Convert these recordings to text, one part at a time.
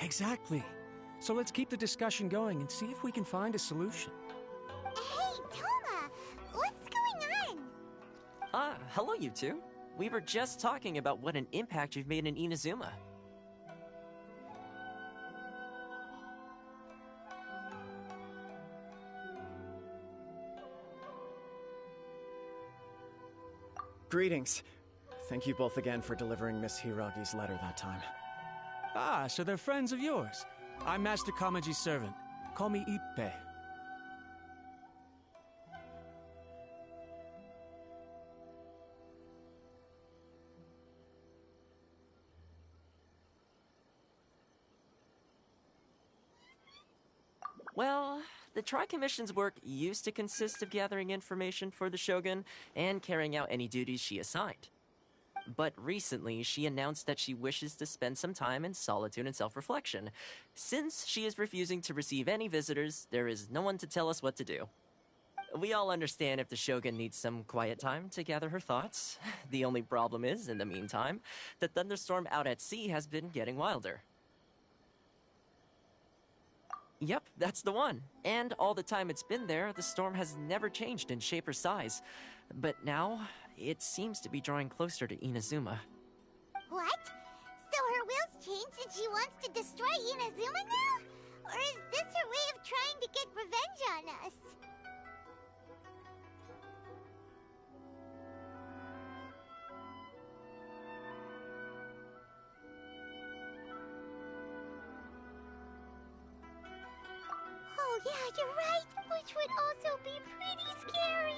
Exactly. So let's keep the discussion going and see if we can find a solution. Hey, Toma! What's going on? Hello you two. We were just talking about what an impact you've made in Inazuma. Greetings. Thank you both again for delivering Miss Hiragi's letter that time. Ah, so they're friends of yours. I'm Master Kamaji's servant. Call me Ippei. Well, the Tri-Commission's work used to consist of gathering information for the Shogun and carrying out any duties she assigned. But recently, she announced that she wishes to spend some time in solitude and self-reflection. Since she is refusing to receive any visitors, there is no one to tell us what to do. We all understand if the Shogun needs some quiet time to gather her thoughts. The only problem is, in the meantime, the thunderstorm out at sea has been getting wilder. Yep, that's the one. And all the time it's been there, the storm has never changed in shape or size. But now, it seems to be drawing closer to Inazuma. What? So her will's changed and she wants to destroy Inazuma now? Or is this her way of trying to get revenge on us? Oh yeah, you're right, which would also be pretty scary.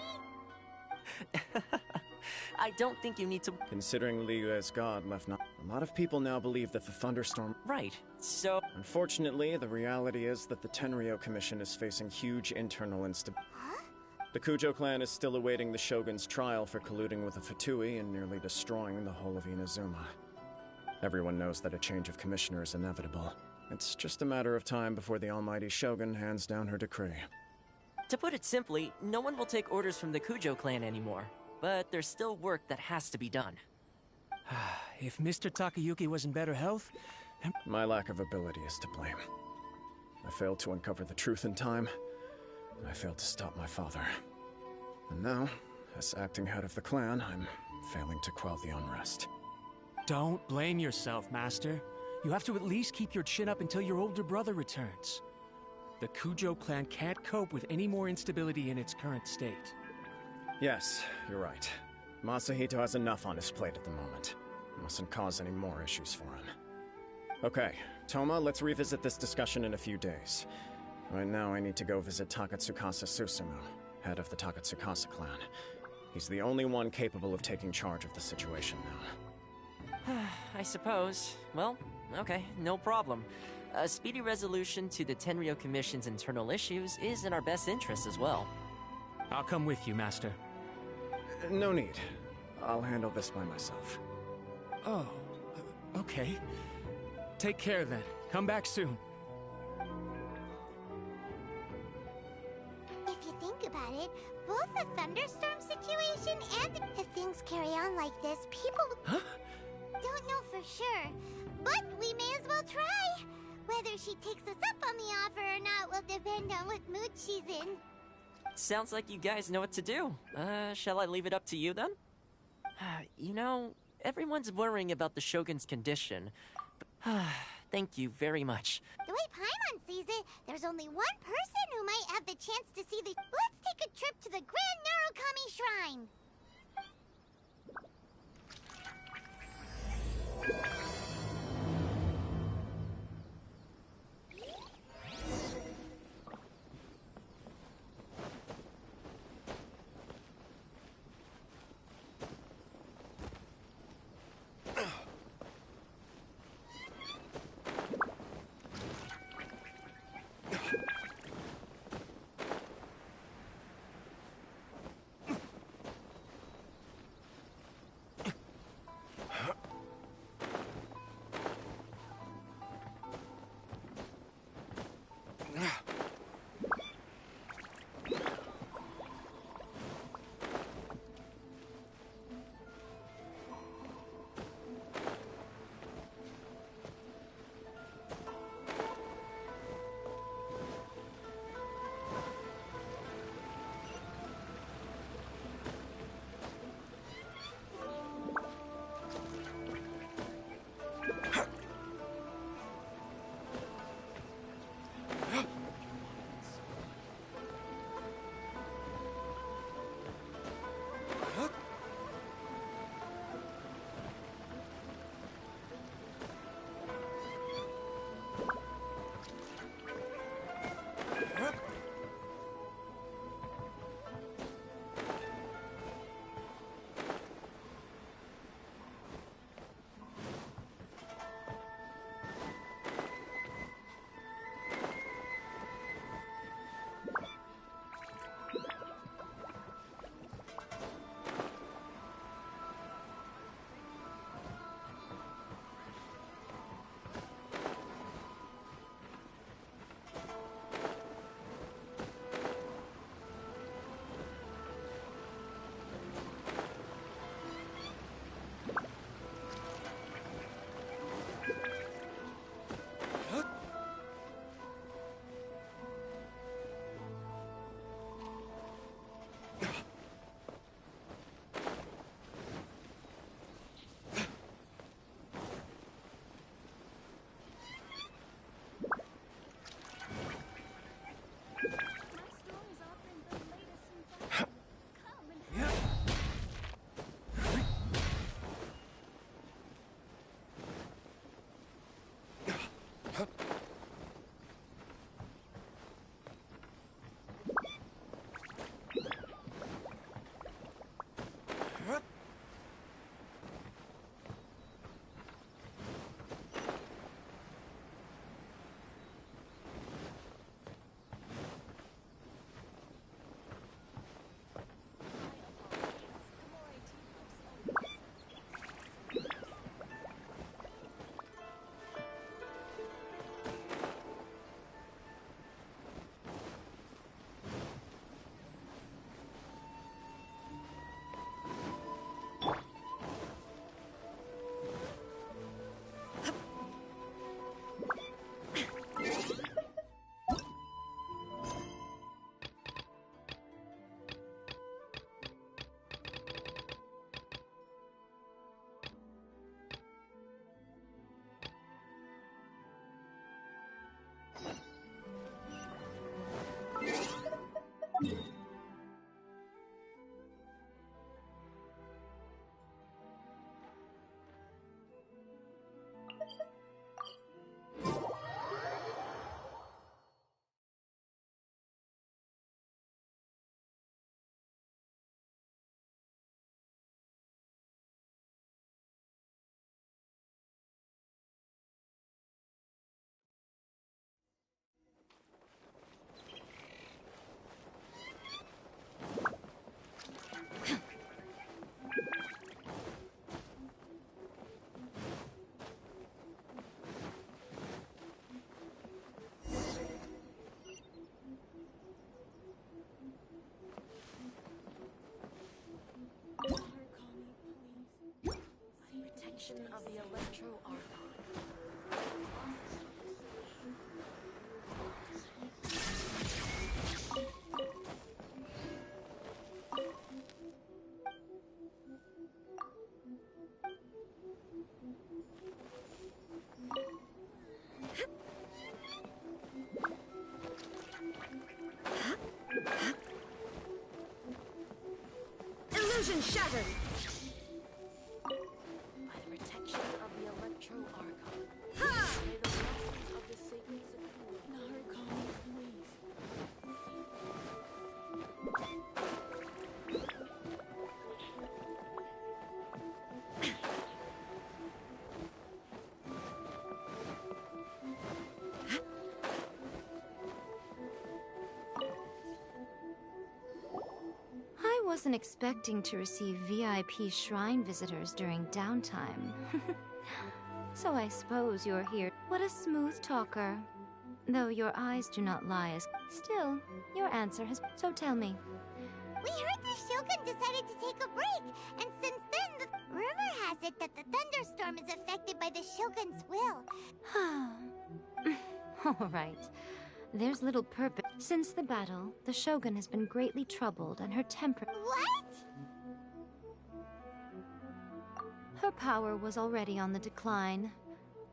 I don't think you need to... Considering Liyue's god left not... A lot of people now believe that the thunderstorm... Right, so... Unfortunately, the reality is that the Tenryou Commission is facing huge internal instability. Huh? The Kujo clan is still awaiting the Shogun's trial for colluding with the Fatui and nearly destroying the whole of Inazuma. Everyone knows that a change of commissioner is inevitable. It's just a matter of time before the almighty Shogun hands down her decree. To put it simply, no one will take orders from the Kujo clan anymore. But there's still work that has to be done. If Mr. Takayuki was in better health... My lack of ability is to blame. I failed to uncover the truth in time, and I failed to stop my father. And now, as acting head of the clan, I'm failing to quell the unrest. Don't blame yourself, Master. You have to at least keep your chin up until your older brother returns. The Kujo clan can't cope with any more instability in its current state. Yes, you're right. Masahito has enough on his plate at the moment. Mustn't cause any more issues for him. Okay, Toma, let's revisit this discussion in a few days. Right now I need to go visit Takatsukasa Susumu, head of the Takatsukasa clan. He's the only one capable of taking charge of the situation now. I suppose. Well, okay, no problem. A speedy resolution to the Tenryou Commission's internal issues is in our best interest as well. I'll come with you, Master. No need. I'll handle this by myself. Oh, okay. Take care then. Come back soon. If you think about it, both the thunderstorm situation and if things carry on like this, people don't know for sure. But we may as well try. Whether she takes us up on the offer or not will depend on what mood she's in. Sounds like you guys know what to do. Shall I leave it up to you then? You know, everyone's worrying about the Shogun's condition. Thank you very much. The way Paimon sees it, there's only one person who might have the chance to see the... Let's take a trip to the Grand Narukami Shrine! protection of the Electro Archon. Illusion shattered! By the protection of the Electro Archon. Ha! May the blessings of the sacred Sakura. Narukami, please. I wasn't expecting to receive VIP shrine visitors during downtime. So I suppose you're here. What a smooth talker. Though your eyes do not lie as... Still, your answer has... So tell me. We heard the Shogun decided to take a break, and since then, the rumor has it that the thunderstorm is affected by the Shogun's will. All right. There's little purpose. Since the battle, the Shogun has been greatly troubled and her temper... What? Her power was already on the decline.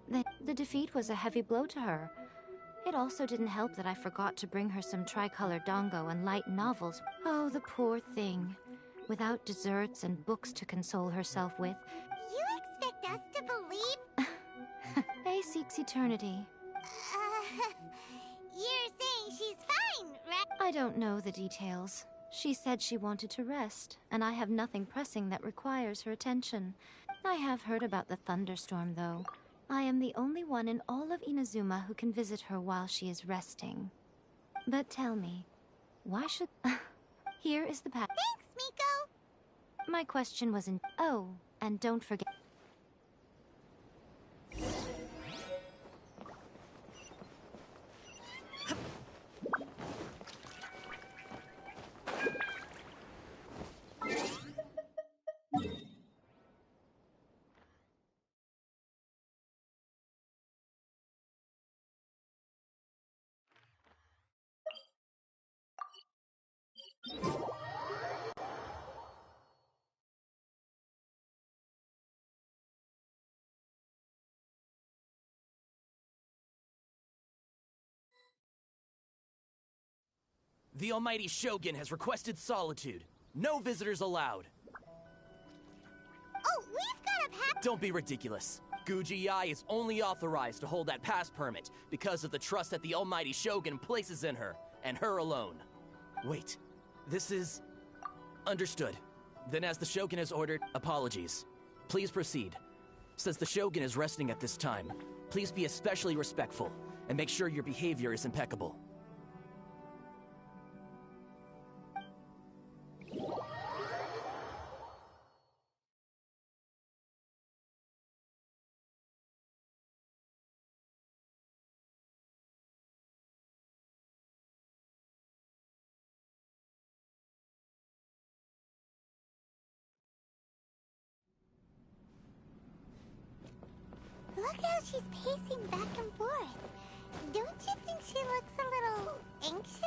The defeat was a heavy blow to her. It also didn't help that I forgot to bring her some tricolor dango and light novels. Oh, the poor thing. Without desserts and books to console herself with. You expect us to believe? Faye seeks eternity. You're saying she's fine, right? I don't know the details. She said she wanted to rest, and I have nothing pressing that requires her attention. I have heard about the thunderstorm, though. I am the only one in all of Inazuma who can visit her while she is resting. But tell me, why should... Here is the path. Thanks, Miko! My question was in... Oh, and don't forget... The almighty Shogun has requested solitude. No visitors allowed. Oh, we've got a pack. Don't be ridiculous. Guji-ai is only authorized to hold that pass permit because of the trust that the almighty Shogun places in her, and her alone. Wait, this is... Understood. Then as the Shogun has ordered, apologies. Please proceed. Since the Shogun is resting at this time, please be especially respectful, and make sure your behavior is impeccable. Look how she's pacing back and forth. Don't you think she looks a little anxious?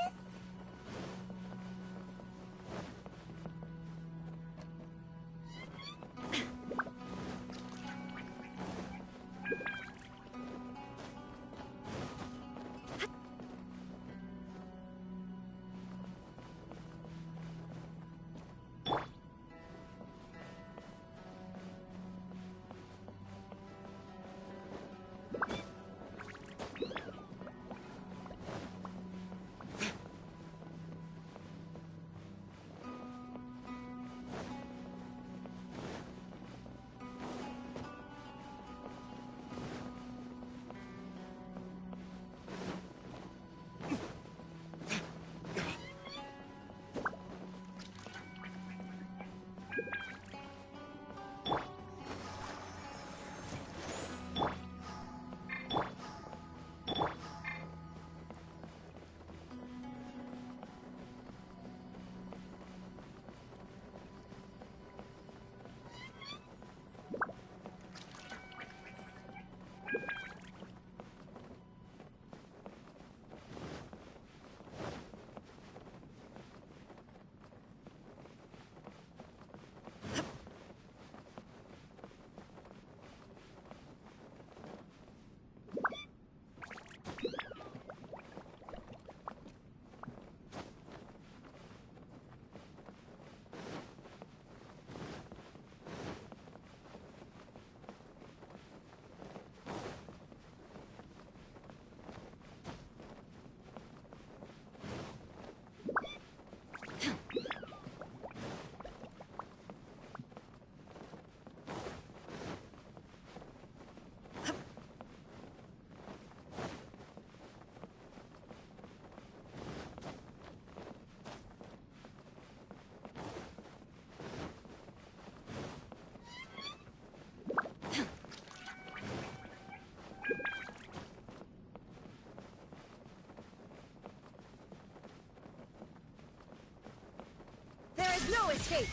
No escape!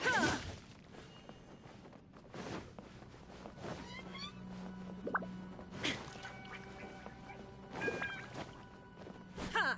Ha! Ha! Ha! Ha!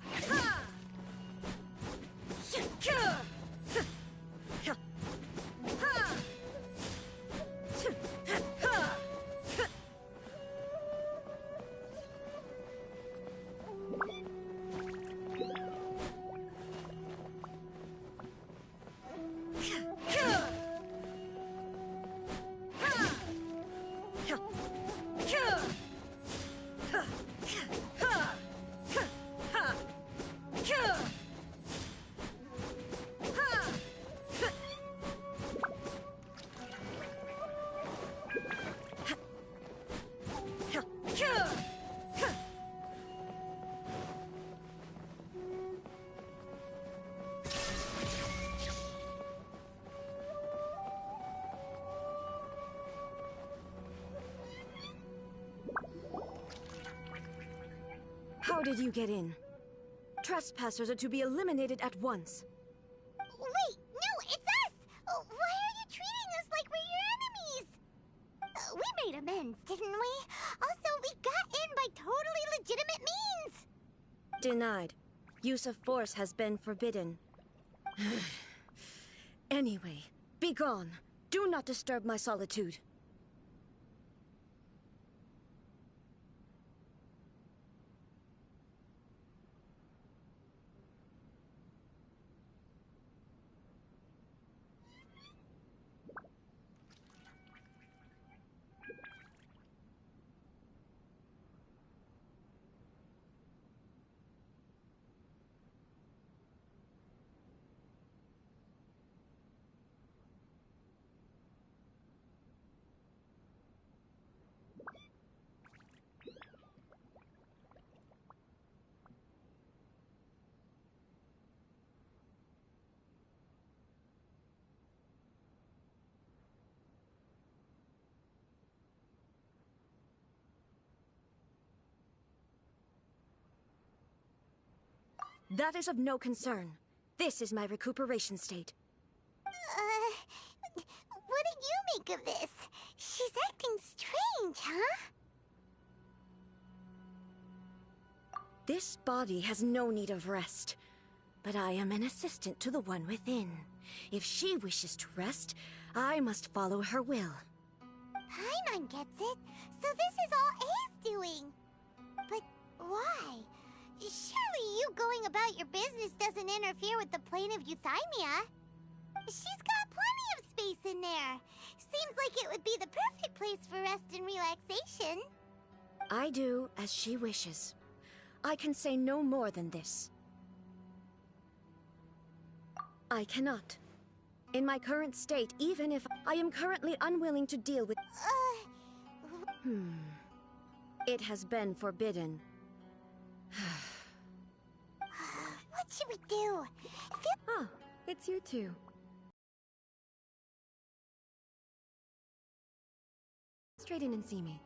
How did you get in? Trespassers are to be eliminated at once. Wait, no, it's us! Why are you treating us like we're your enemies? We made amends, didn't we? Also, we got in by totally legitimate means! Denied. Use of force has been forbidden. Anyway, be gone. Do not disturb my solitude. That is of no concern. This is my recuperation state. What did you make of this? She's acting strange, huh? This body has no need of rest. But I am an assistant to the one within. If she wishes to rest, I must follow her will. Paimon gets it. So this is all A's doing. But why? Surely you going about your business doesn't interfere with the plane of Euthymia. She's got plenty of space in there. Seems like it would be the perfect place for rest and relaxation. I do as she wishes. I can say no more than this. I cannot. In my current state, even if I am currently unwilling to deal with... It has been forbidden. What should we do? Ah, it's you two. Straight in and see me.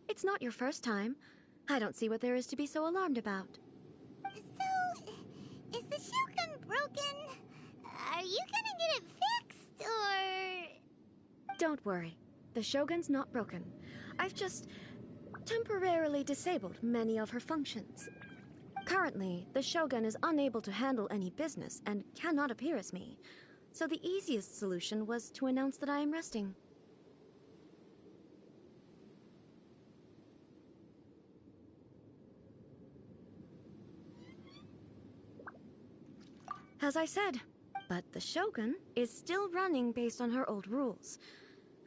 It's not your first time. I don't see what there is to be so alarmed about. So, is the shogun broken? Are you gonna get it fixed, or...? Don't worry. The shogun's not broken. I've just temporarily disabled many of her functions. Currently, the shogun is unable to handle any business and cannot appear as me. So the easiest solution was to announce that I am resting. As I said, but the shogun is still running based on her old rules.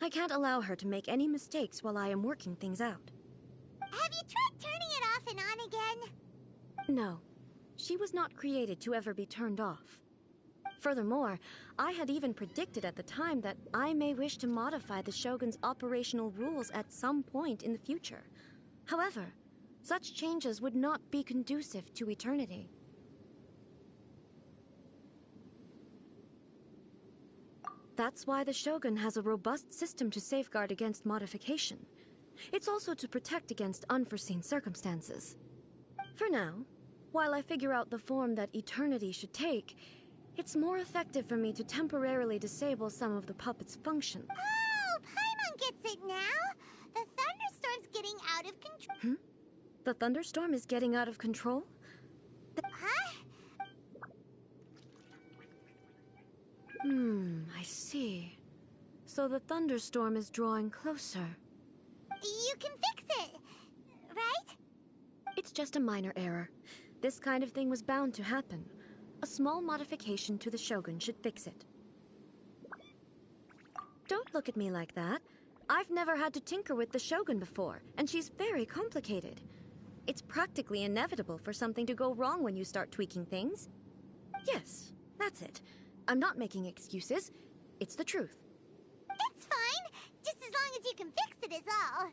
I can't allow her to make any mistakes while I am working things out. Have you tried turning it off and on again? No. She was not created to ever be turned off. Furthermore, I had even predicted at the time that I may wish to modify the Shogun's operational rules at some point in the future. However, such changes would not be conducive to eternity. That's why the Shogun has a robust system to safeguard against modification. It's also to protect against unforeseen circumstances. For now, while I figure out the form that eternity should take, it's more effective for me to temporarily disable some of the puppet's functions. Oh, Paimon gets it now! The thunderstorm's getting out of control. The thunderstorm is getting out of control? Huh? I see. So the thunderstorm is drawing closer. You can fix it, right? It's just a minor error. This kind of thing was bound to happen. A small modification to the Shogun should fix it. Don't look at me like that. I've never had to tinker with the Shogun before, and she's very complicated. It's practically inevitable for something to go wrong when you start tweaking things. Yes, that's it. I'm not making excuses. It's the truth. It's fine, just as long as you can fix it is all.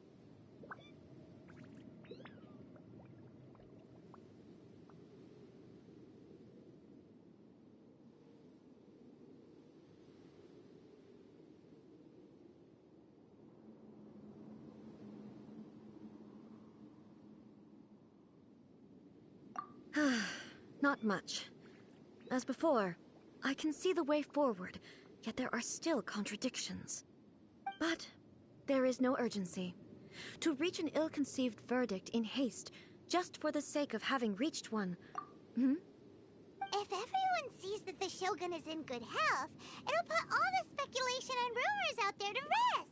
Not much. As before, I can see the way forward, yet there are still contradictions. But there is no urgency. To reach an ill-conceived verdict in haste, just for the sake of having reached one. If everyone sees that the Shogun is in good health, it'll put all the speculation and rumors out there to rest.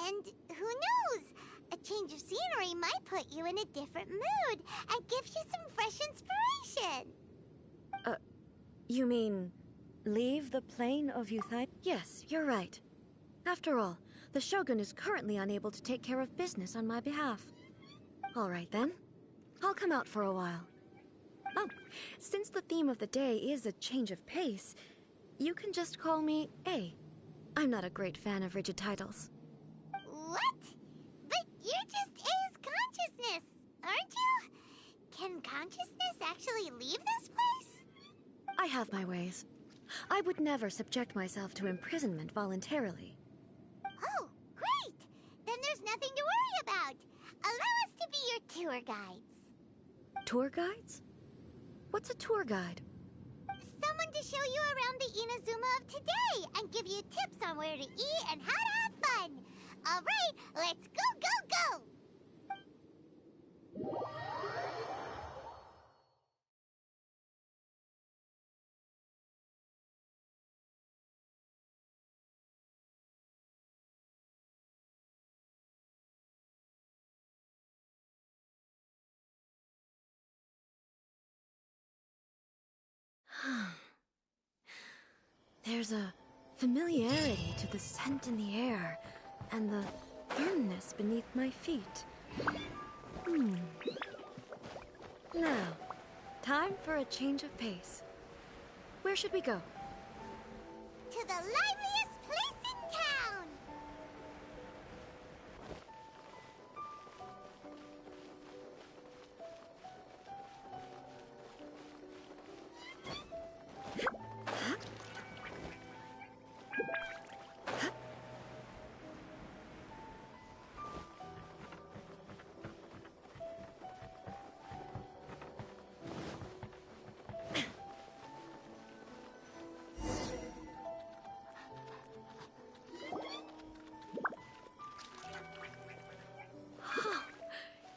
And who knows? A change of scenery might put you in a different mood and give you some fresh inspiration. You mean, leave the plane of Euthite? Yes, you're right. After all, the Shogun is currently unable to take care of business on my behalf. All right then. I'll come out for a while. Oh, since the theme of the day is a change of pace, you can just call me A. I'm not a great fan of rigid titles. What? But you're just A's consciousness, aren't you? Can consciousness actually leave this place? I have my ways. I would never subject myself to imprisonment voluntarily. Oh, great! Then there's nothing to worry about. Allow us to be your tour guides. Tour guides? What's a tour guide? Someone to show you around the Inazuma of today and give you tips on where to eat and how to have fun. All right, let's go, go, go! There's a familiarity to the scent in the air and the firmness beneath my feet. Now, time for a change of pace. Where should we go? To the liveliest place in town!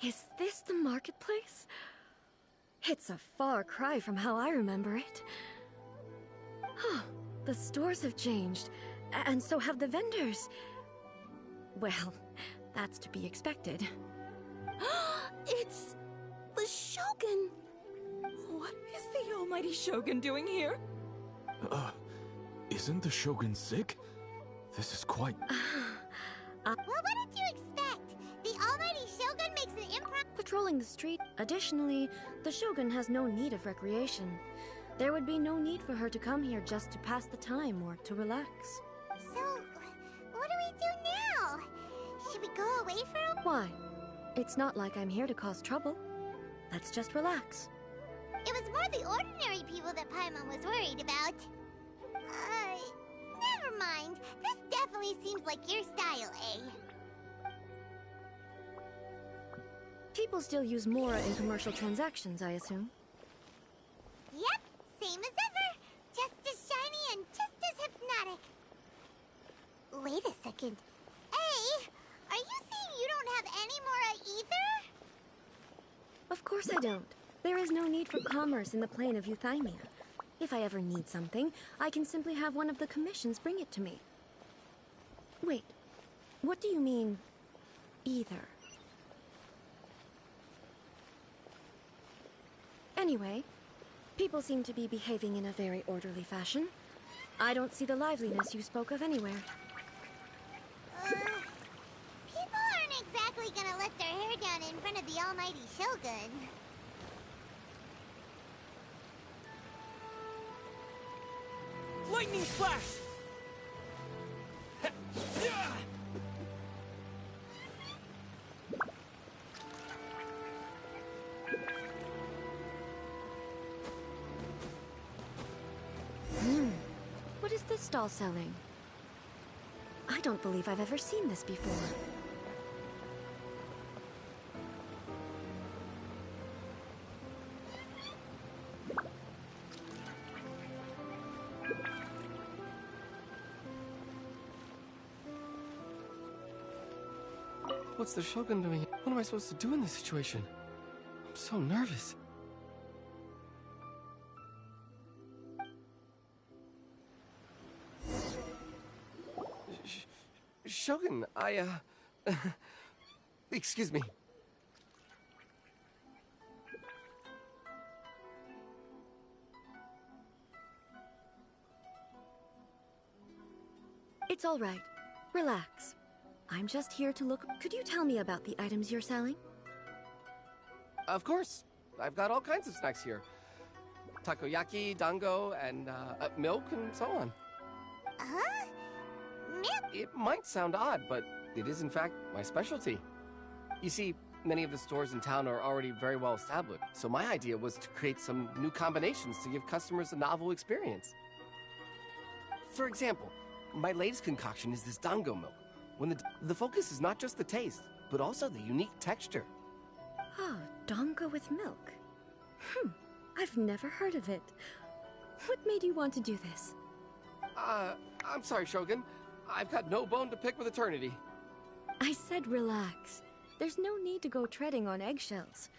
Is this the marketplace? It's a far cry from how I remember it. The stores have changed, and so have the vendors. Well, that's to be expected. It's the Shogun! What is the almighty Shogun doing here? Isn't the Shogun sick? This is quite... Well, what did you expect? The almighty Shogun makes an patrolling the street. Additionally, the Shogun has no need of recreation. There would be no need for her to come here just to pass the time or to relax. So, what do we do now? Should we go away for a... Why? It's not like I'm here to cause trouble. Let's just relax. It was more the ordinary people that Paimon was worried about. Never mind. This definitely seems like your style, eh? People still use Mora in commercial transactions, I assume. Yep, same as ever. Just as shiny and just as hypnotic. Wait a second. Hey, are you saying you don't have any Mora either? Of course I don't. There is no need for commerce in the plane of Euthymia. If I ever need something, I can simply have one of the commissions bring it to me. Wait, what do you mean, either? Anyway, people seem to be behaving in a very orderly fashion. I don't see the liveliness you spoke of anywhere. People aren't exactly gonna let their hair down in front of the almighty Shogun. Lightning flash! What is this stall selling? I don't believe I've ever seen this before. What's the Shogun doing? What am I supposed to do in this situation? I'm so nervous. Shogun, excuse me. It's all right. Relax. I'm just here to look. Could you tell me about the items you're selling? Of course. I've got all kinds of snacks here. Takoyaki, dango, and milk, and so on. Huh? Milk? It might sound odd, but it is in fact my specialty. You see, many of the stores in town are already very well established, so my idea was to create some new combinations to give customers a novel experience. For example, my latest concoction is this dango milk. When the focus is not just the taste, but also the unique texture. Oh, dango with milk. I've never heard of it. What made you want to do this? I'm sorry, Shogun. I've got no bone to pick with eternity. I said relax. There's no need to go treading on eggshells.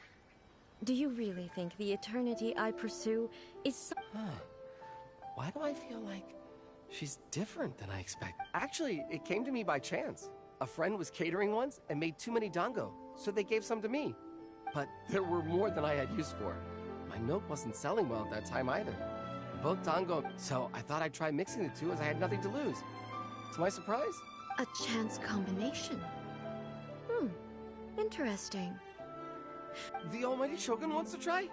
Do you really think the eternity I pursue is Why do I feel like she's different than I expect? Actually, it came to me by chance. A friend was catering once and made too many dango, so they gave some to me. But there were more than I had use for. My milk wasn't selling well at that time either. Both dango, so I thought I'd try mixing the two as I had nothing to lose. To my surprise, a chance combination? Interesting. the almighty Shogun wants to try?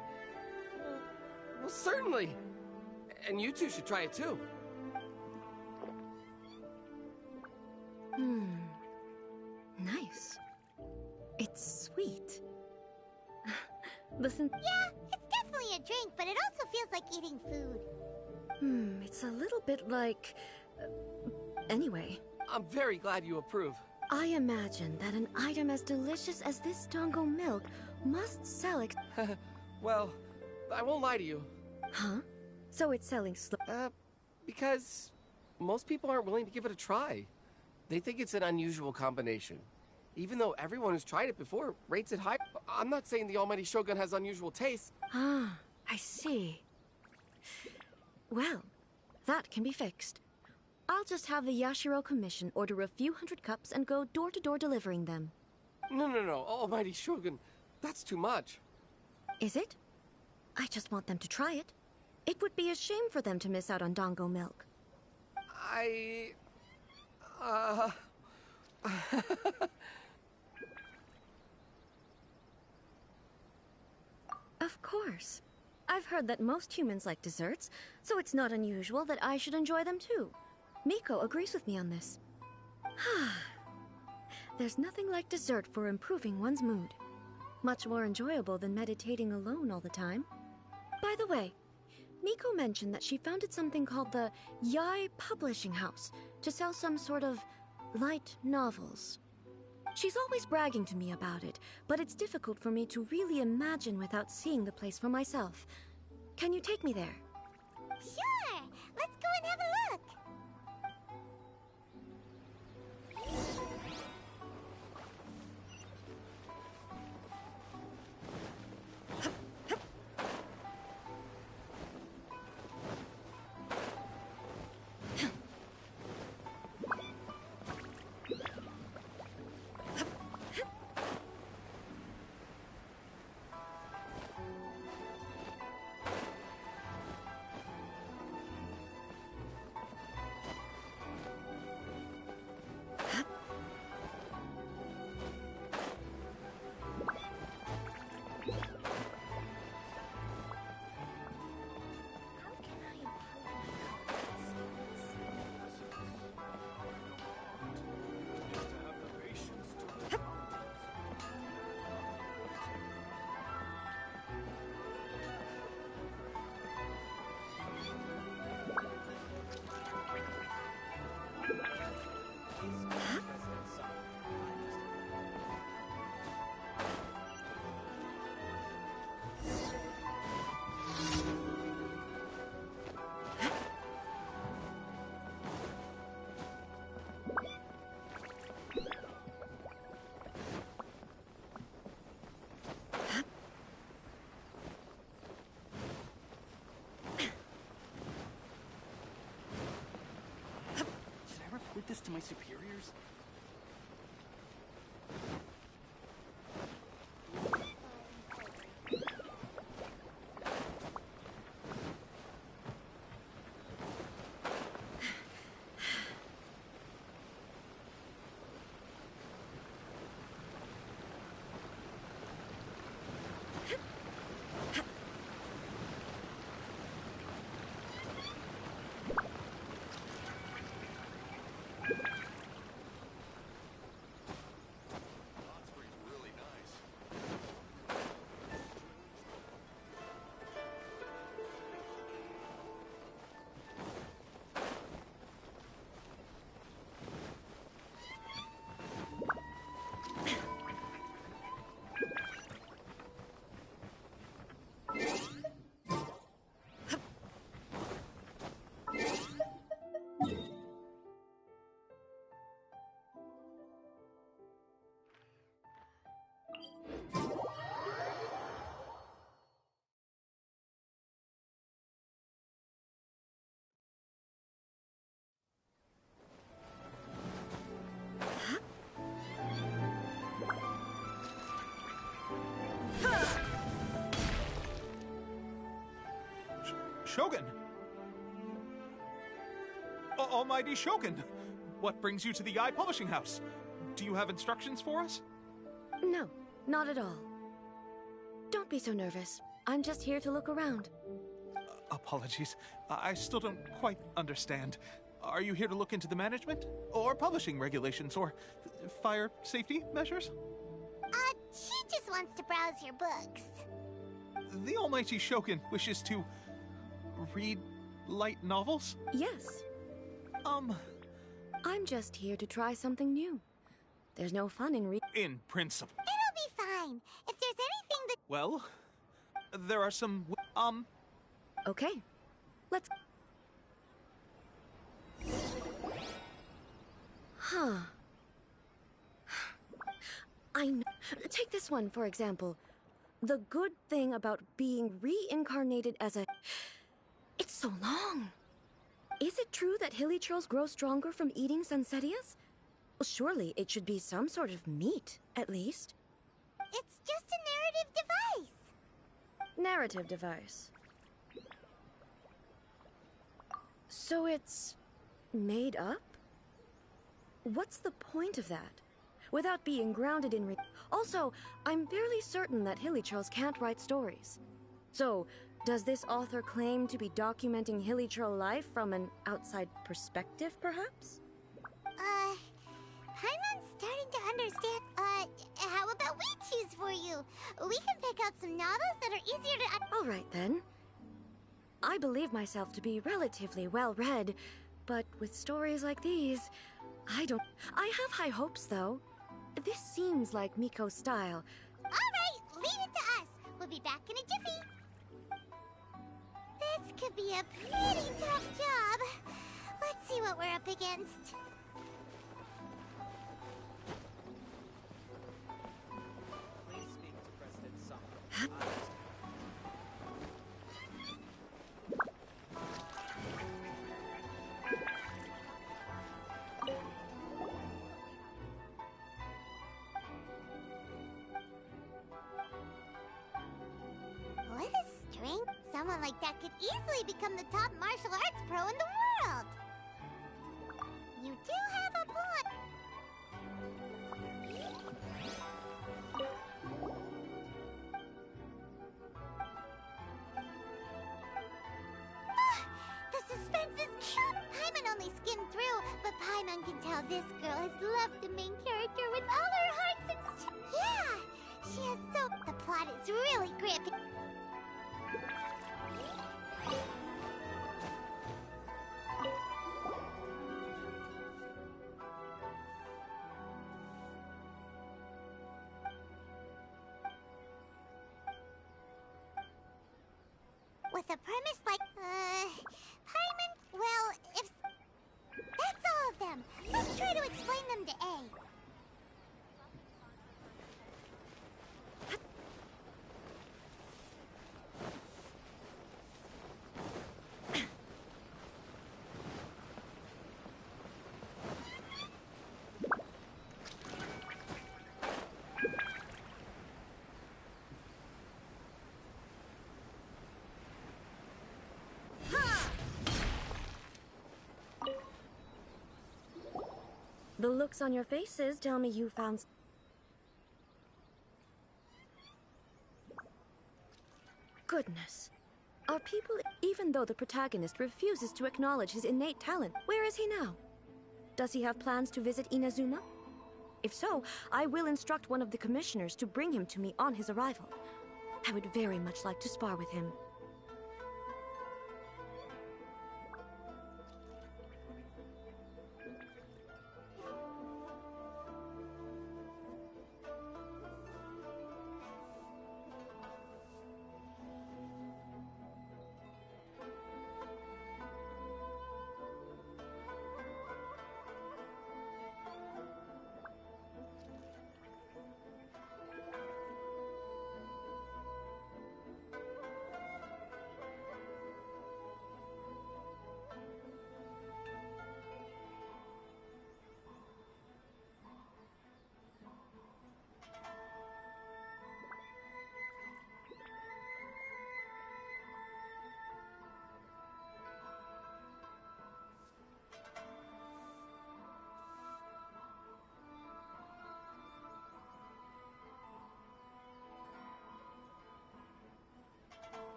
Well, certainly. And you two should try it too. Nice. It's sweet. Listen. Yeah, it's definitely a drink, but it also feels like eating food. It's a little bit like... Anyway. I'm very glad you approve. I imagine that an item as delicious as this dango milk must sell Well, I won't lie to you. Huh? So it's selling Because most people aren't willing to give it a try. They think it's an unusual combination. Even though everyone who's tried it before rates it high. I'm not saying the almighty Shogun has unusual taste. Ah, I see. Well, that can be fixed. I'll just have the Yashiro Commission order a few hundred cups and go door-to-door delivering them. No, almighty Shogun. That's too much. Is it? I just want them to try it. It would be a shame for them to miss out on dango milk. course. I've heard that most humans like desserts, so it's not unusual that I should enjoy them too. Miko agrees with me on this. There's nothing like dessert for improving one's mood. Much more enjoyable than meditating alone all the time. By the way, Miko mentioned that she founded something called the Yai Publishing House to sell some sort of light novels. She's always bragging to me about it, but it's difficult for me to really imagine without seeing the place for myself. Can you take me there? Sure! Let's go and have a look! Report this to my superiors? Shogun! Almighty Shogun! What brings you to the Yai Publishing House? Do you have instructions for us? No, not at all. Don't be so nervous. I'm just here to look around. Apologies. I still don't quite understand. Are you here to look into the management? Or publishing regulations? Or fire safety measures? She just wants to browse your books. The Almighty Shogun wishes to read light novels? Yes. I'm just here to try something new. There's no fun in In principle. It'll be fine. If there's anything that... Well, there are some... Okay. Let's... Huh. I know. Take this one, for example. The good thing about being reincarnated as a... It's so long. Is it true that hilichurls grow stronger from eating Sansetias? Well, surely it should be some sort of meat, at least. It's just a narrative device. Narrative device. So it's... made up? What's the point of that? Without being grounded in... Also, I'm fairly certain that hilichurls can't write stories. So, does this author claim to be documenting Hilichurl life from an outside perspective, perhaps? Paimon's starting to understand. How about we choose for you? We can pick out some novels that are easier to... All right, then. I believe myself to be relatively well-read, but with stories like these, I have high hopes, though. This seems like Miko's style. All right, leave it to us. We'll be back in a jiffy. This could be a pretty tough job. Let's see what we're up against. Please speak to President Summer. What a strength! Someone like that could easily become the top martial arts pro in the world! You do have a point! The suspense is cute! Paimon only skimmed through, but Paimon can tell this girl has loved the main character with all her heart since... Yeah! She has so... The plot is really gripping. With a premise like, Paimon, well, if... That's all of them. Let's try to explain them to A. The looks on your faces tell me you found... Goodness. Are people... Even though the protagonist refuses to acknowledge his innate talent, where is he now? Does he have plans to visit Inazuma? If so, I will instruct one of the commissioners to bring him to me on his arrival. I would very much like to spar with him.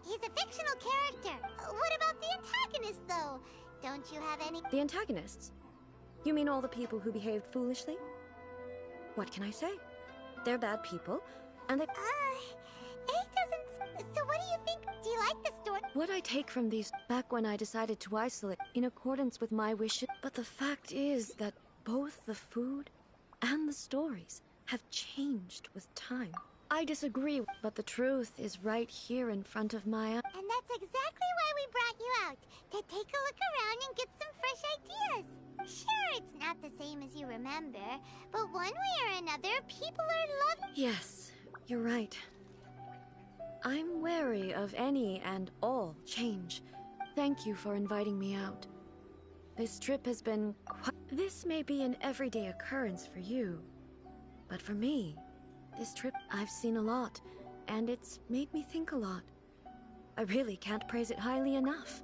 He's a fictional character. What about the antagonist, though? Don't you have any... The antagonists? You mean all the people who behaved foolishly? What can I say? They're bad people, and they... A doesn't... So what do you think? Do you like the story? What I take from these back when I decided to isolate in accordance with my wishes, but the fact is that both the food and the stories have changed with time. I disagree, but the truth is right here in front of my eyes. And that's exactly why we brought you out, to take a look around and get some fresh ideas. Sure, it's not the same as you remember, but one way or another, people are loving... Yes, you're right. I'm wary of any and all change. Thank you for inviting me out. This trip has been quite... This may be an everyday occurrence for you, but for me... This trip, I've seen a lot, and it's made me think a lot. I really can't praise it highly enough.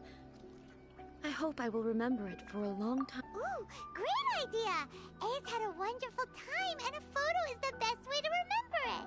I hope I will remember it for a long time. Ooh, great idea! A's had a wonderful time, and a photo is the best way to remember it!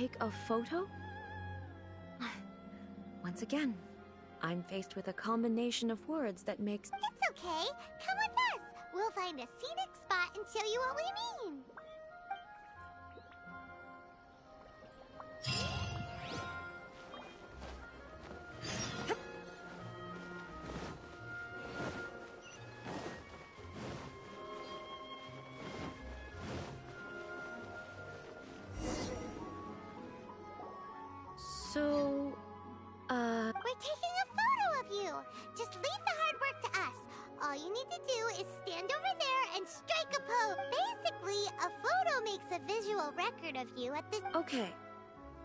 take a photo? Once again, I'm faced with a combination of words that makes... It's okay. Come with us. We'll find a scenic spot and show you what we mean. So, We're taking a photo of you. Just leave the hard work to us. All you need to do is stand over there and strike a pose. Basically, a photo makes a visual record of you at this... Okay.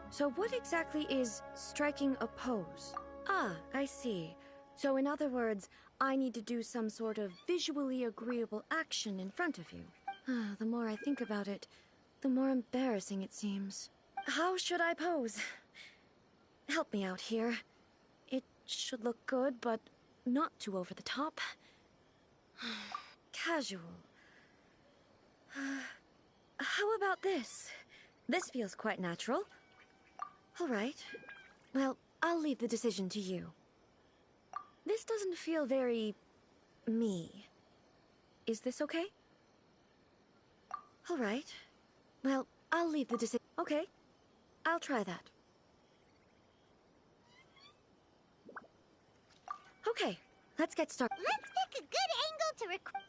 So what exactly is striking a pose? Ah, I see. So in other words, I need to do some sort of visually agreeable action in front of you. The more I think about it, the more embarrassing it seems. How should I pose? Help me out here. It should look good, but not too over the top. Casual. How about this? This feels quite natural. All right. Well, I'll leave the decision to you. This doesn't feel very... me. Is this okay? All right. Well, I'll leave the decision... Okay. I'll try that. Okay, let's get started. Let's pick a good angle to record.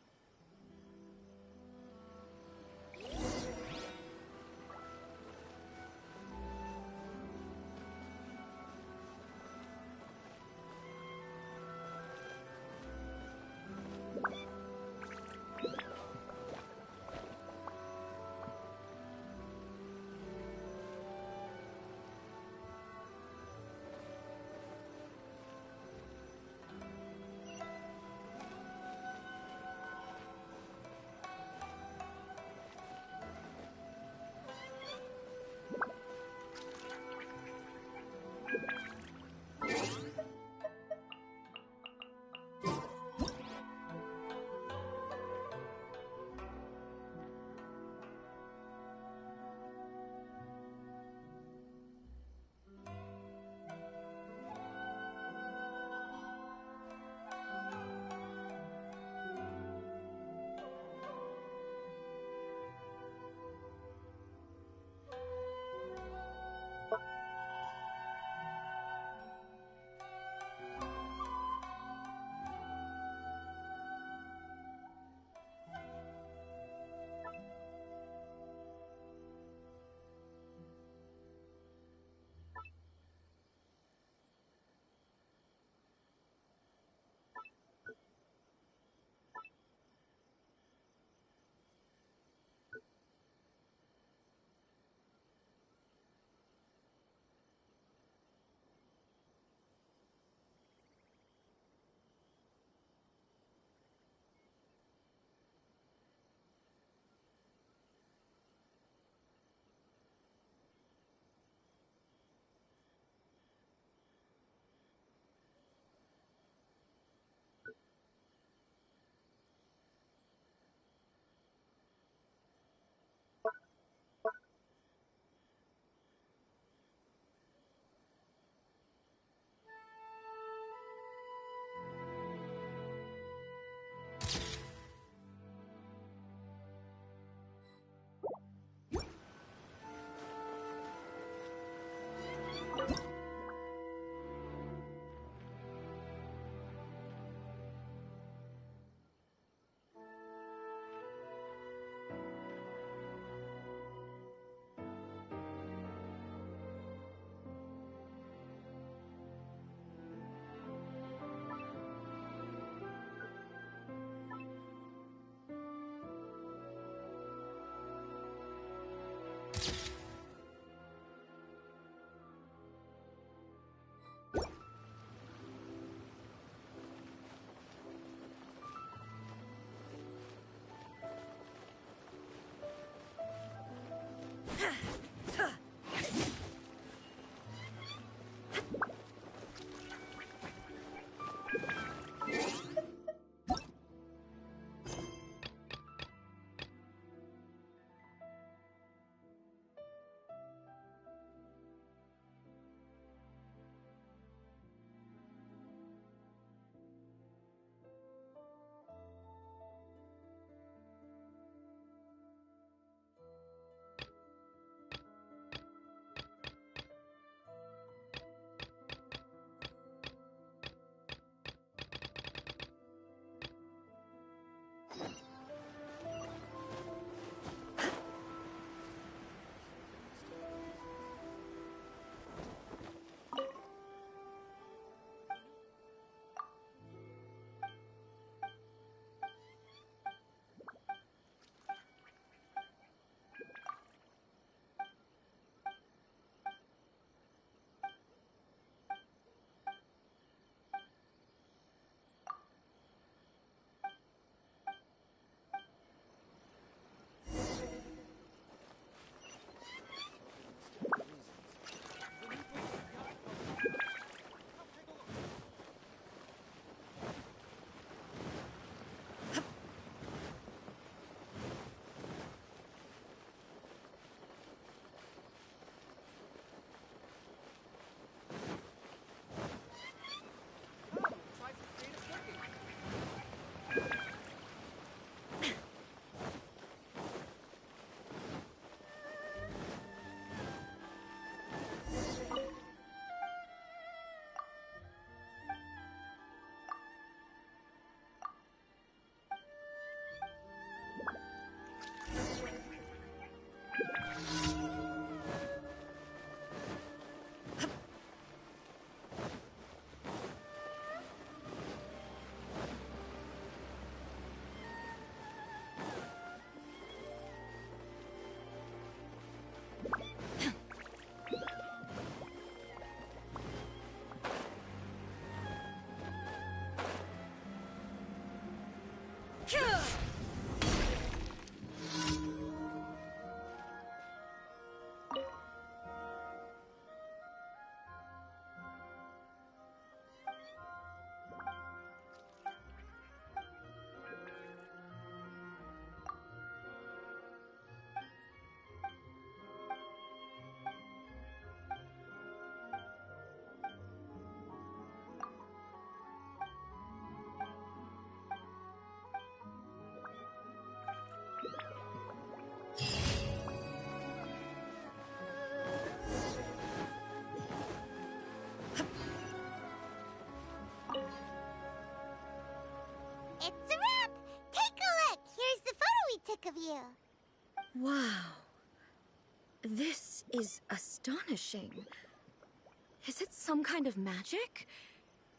It's a wrap! Take a look! Here's the photo we took of you. Wow. This is astonishing. Is it some kind of magic?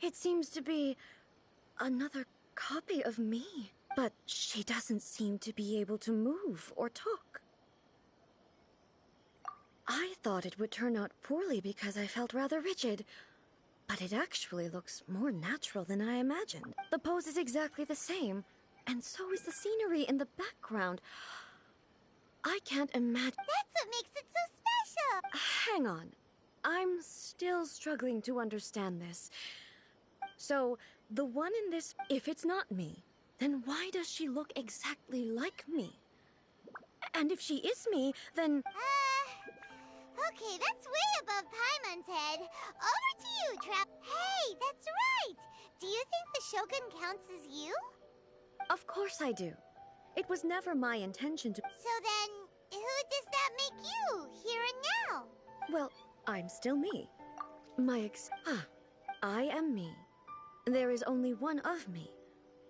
It seems to be another copy of me. But she doesn't seem to be able to move or talk. I thought it would turn out poorly because I felt rather rigid. But it actually looks more natural than I imagined. The pose is exactly the same, and so is the scenery in the background. I can't imagine. That's what makes it so special! Hang on. I'm still struggling to understand this. So, the one in this, if it's not me, then why does she look exactly like me? And if she is me, then... Okay, that's way above Paimon's head. Over to you, Trap. Hey, that's right! Do you think the Shogun counts as you? Of course I do. It was never my intention to... So then, who does that make you, here and now? Well, I'm still me. I am me. There is only one of me.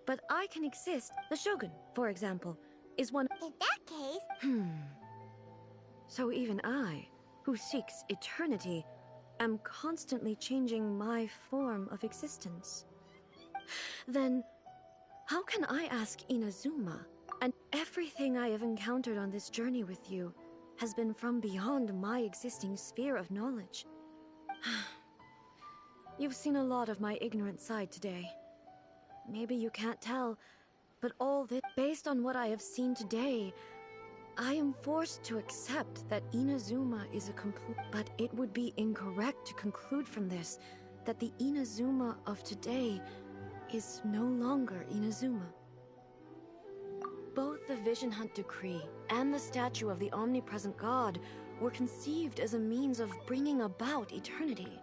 But I can exist. The Shogun, for example, is one... In that case... So even I, who seeks eternity, am constantly changing my form of existence. Then, how can I ask Inazuma? And everything I have encountered on this journey with you has been from beyond my existing sphere of knowledge. You've seen a lot of my ignorant side today. Maybe you can't tell, but all this, based on what I have seen today, I am forced to accept that Inazuma is a complete... But it would be incorrect to conclude from this that the Inazuma of today is no longer Inazuma. Both the Vision Hunt Decree and the statue of the omnipresent God were conceived as a means of bringing about eternity.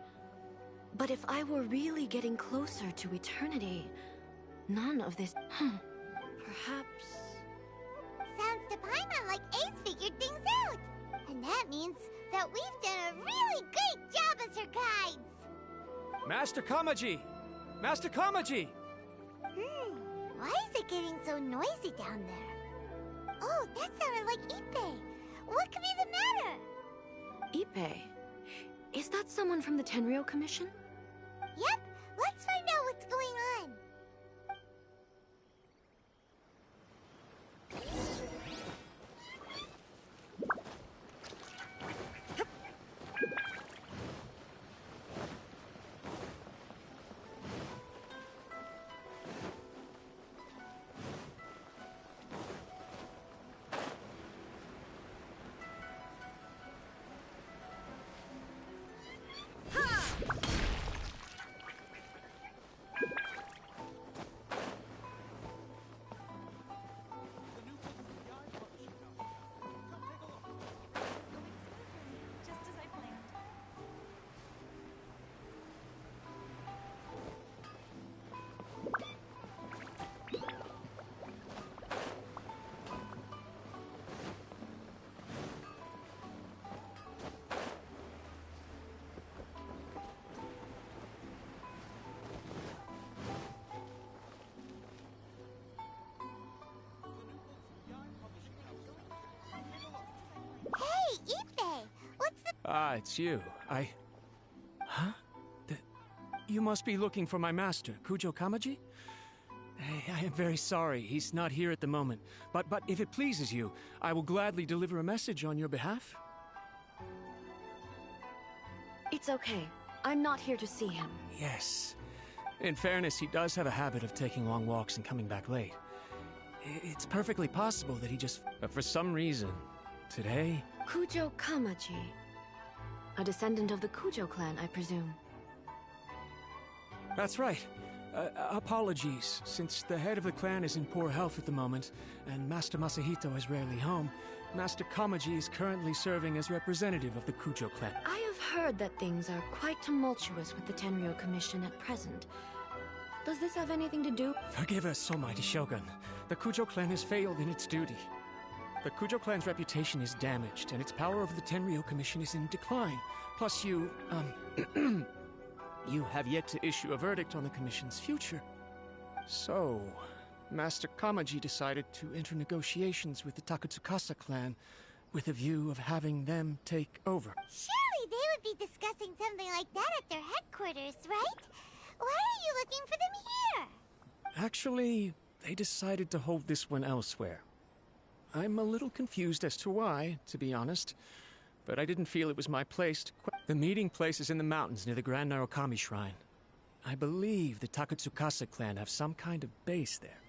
But if I were really getting closer to eternity, none of this... Perhaps... Sounds to Paimon like Ace figured things out. And that means that we've done a really great job as her guides. Master Kamaji! Master Kamaji! Why is it getting so noisy down there? Oh, that sounded like Ippei. What could be the matter? Ippei? Is that someone from the Tenryou Commission? Yep, let's find out what's going on. Hey, Ippei! What's the... Ah, it's you. Huh? You must be looking for my master, Kujo Kamaji? I am very sorry, he's not here at the moment. But if it pleases you, I will gladly deliver a message on your behalf. It's okay. I'm not here to see him. Yes. In fairness, he does have a habit of taking long walks and coming back late. It's perfectly possible that he just... But for some reason, today... Kujo Kamaji. A descendant of the Kujo clan, I presume. That's right. Apologies, since the head of the clan is in poor health at the moment, and Master Masahito is rarely home, Master Kamaji is currently serving as representative of the Kujo clan. I have heard that things are quite tumultuous with the Tenryo Commission at present. Does this have anything to do? Forgive us, Almighty Shogun. The Kujo clan has failed in its duty. The Kujo clan's reputation is damaged, and its power over the Tenryo Commission is in decline. Plus you, you have yet to issue a verdict on the Commission's future. So, Master Kamaji decided to enter negotiations with the Takatsukasa clan with a view of having them take over. Surely they would be discussing something like that at their headquarters, right? Why are you looking for them here? Actually, they decided to hold this one elsewhere. I'm a little confused as to why, to be honest, but I didn't feel it was my place to The meeting place is in the mountains near the Grand Narukami Shrine. I believe the Takatsukasa clan have some kind of base there.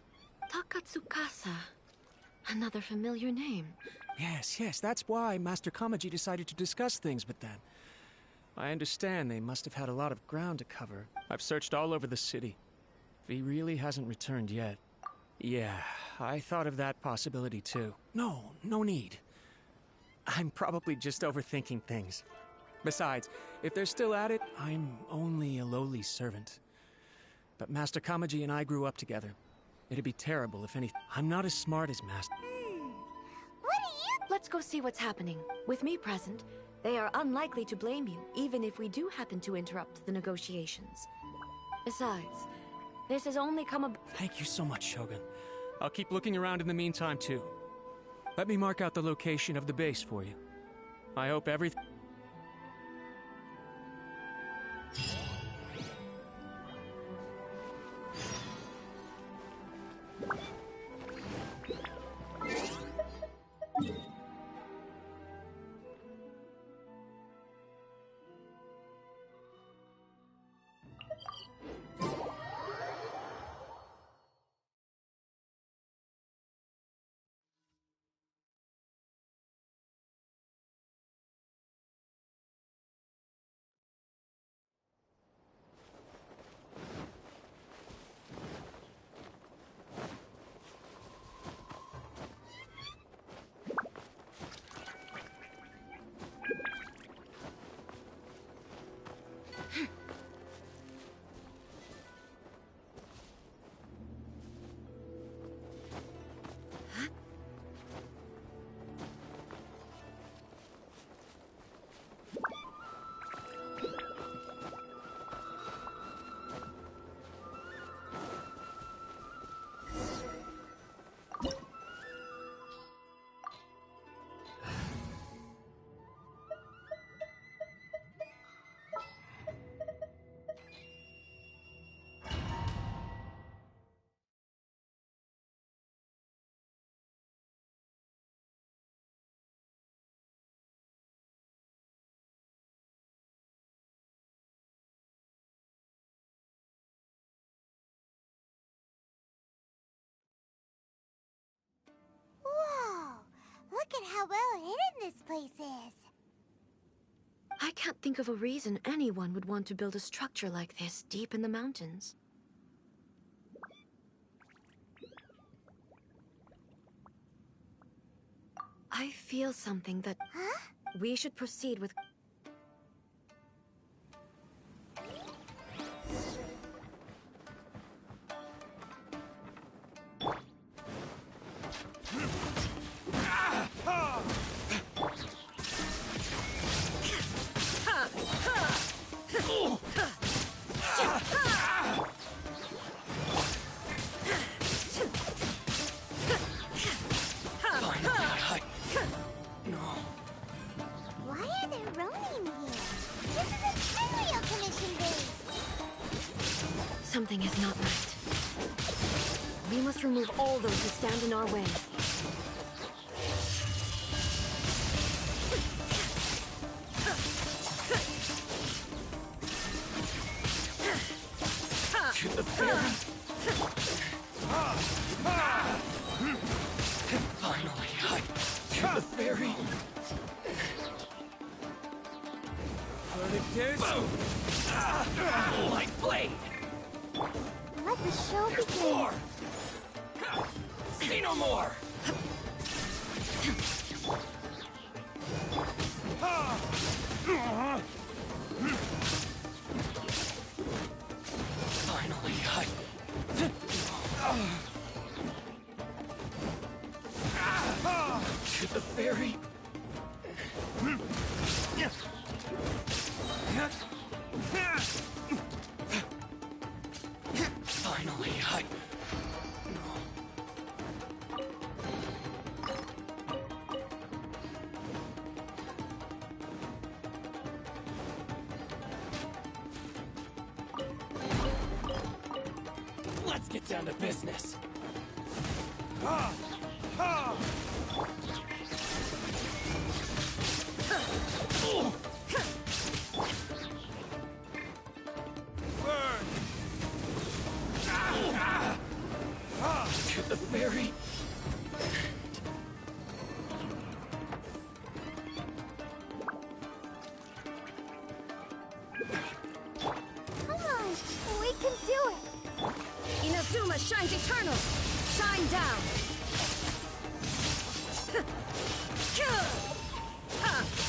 Takatsukasa. Another familiar name. Yes, that's why Master Kamaji decided to discuss things with them. I understand they must have had a lot of ground to cover. I've searched all over the city. He really hasn't returned yet. Yeah, I thought of that possibility too. No need. I'm probably just overthinking things. Besides, if they're still at it, I'm only a lowly servant. But Master Kamaji and I grew up together. It'd be terrible if I'm not as smart as Master. What are you... Let's go see what's happening. With me present, they are unlikely to blame you, even if we do happen to interrupt the negotiations. Besides, this has only come Thank you so much, Shogun. I'll keep looking around in the meantime, too. Let me mark out the location of the base for you. I hope everything... Whoa! Look at how well hidden this place is. I can't think of a reason anyone would want to build a structure like this deep in the mountains. I feel something that... Huh? We should proceed with... Why are there Ronin here? This is a Tenryo Commission base. Something is not right. We must remove all those who stand in our way. Finally, I get the fairy. Verdict is... Light blade. Let the show begin. More. See no more. Finally, to the fairy. Finally, let's get down to business. To the fairy. Come on, we can do it. Inazuma shines eternal! Shine down!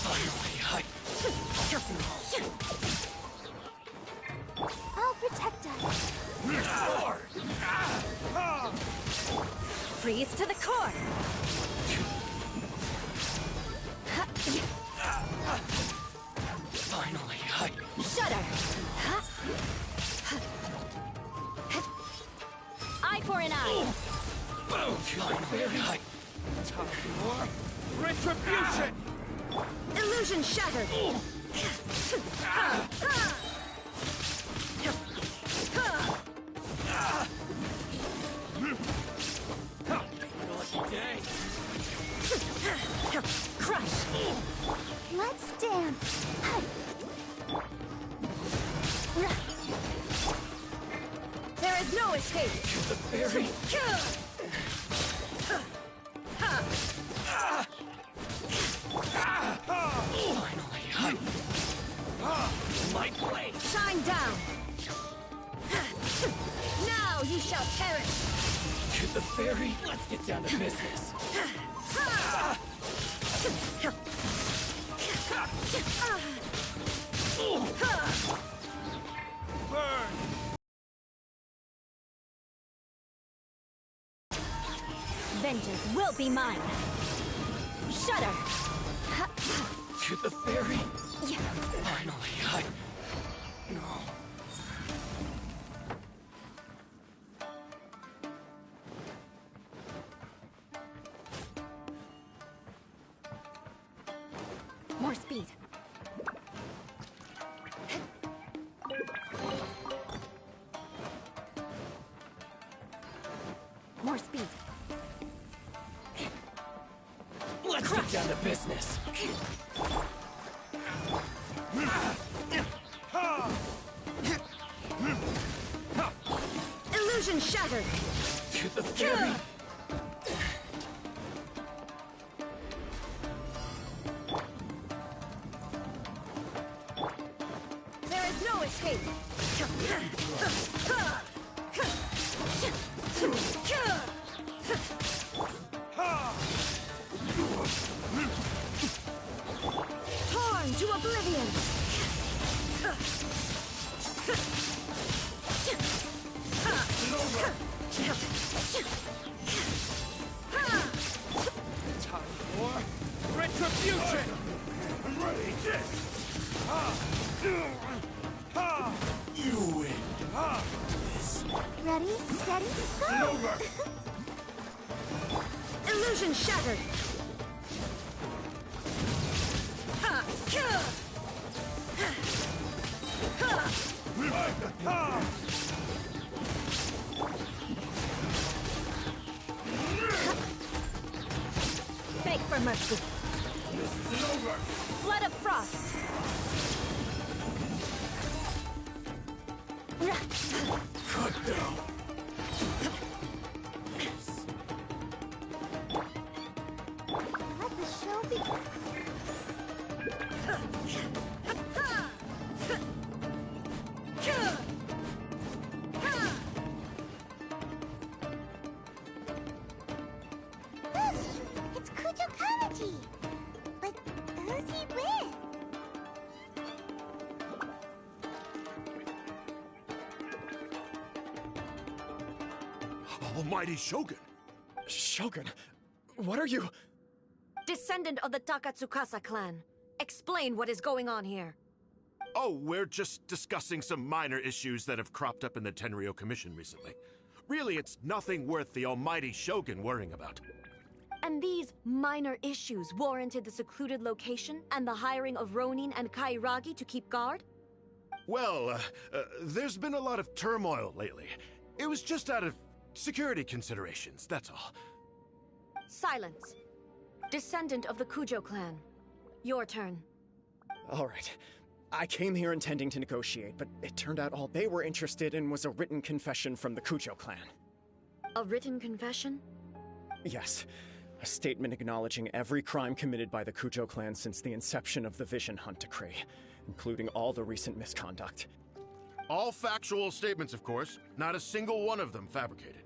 Finally, I'll protect us. Freeze to the core! finally, Shudder! Eye for an eye! finally, Retribution! Illusion shattered! Crush! Let's dance. There is no escape! to the fairy. Finally, light blade. Shine down! Now you shall perish! To the fairy. Let's get down to business. Vengeance will be mine! Shudder! To the fairy. Finally, no. More speed! More speed! Let's get down to business. Illusion shattered! To the fairy. There is no escape! Torn to oblivion! Time for retribution! You win. Ready, steady, go! Illusion shattered! Beg for mercy! Flood of frost! Cut down. Almighty Shogun! Shogun, what are you? Descendant of the Takatsukasa clan. Explain what is going on here. Oh, we're just discussing some minor issues that have cropped up in the Tenryou Commission recently. Really, it's nothing worth the Almighty Shogun worrying about. And these minor issues warranted the secluded location and the hiring of Ronin and Kairagi to keep guard? Well, there's been a lot of turmoil lately. It was just out of security considerations, that's all. Silence. Descendant of the Kujo clan. Your turn. All right. I came here intending to negotiate, but it turned out all they were interested in was a written confession from the Kujo clan. A written confession? Yes. A statement acknowledging every crime committed by the Kujo clan since the inception of the Vision Hunt Decree, including all the recent misconduct. All factual statements, of course. Not a single one of them fabricated.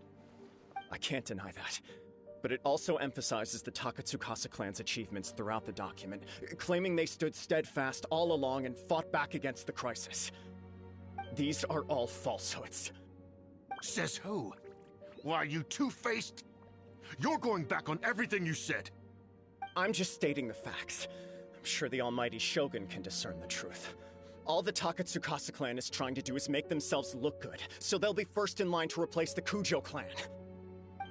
I can't deny that. But it also emphasizes the Takatsukasa clan's achievements throughout the document, claiming they stood steadfast all along and fought back against the crisis. These are all falsehoods. Says who? Why, you two-faced... You're going back on everything you said. I'm just stating the facts. I'm sure the Almighty Shogun can discern the truth. All the Takatsukasa clan is trying to do is make themselves look good, so they'll be first in line to replace the Kujo clan.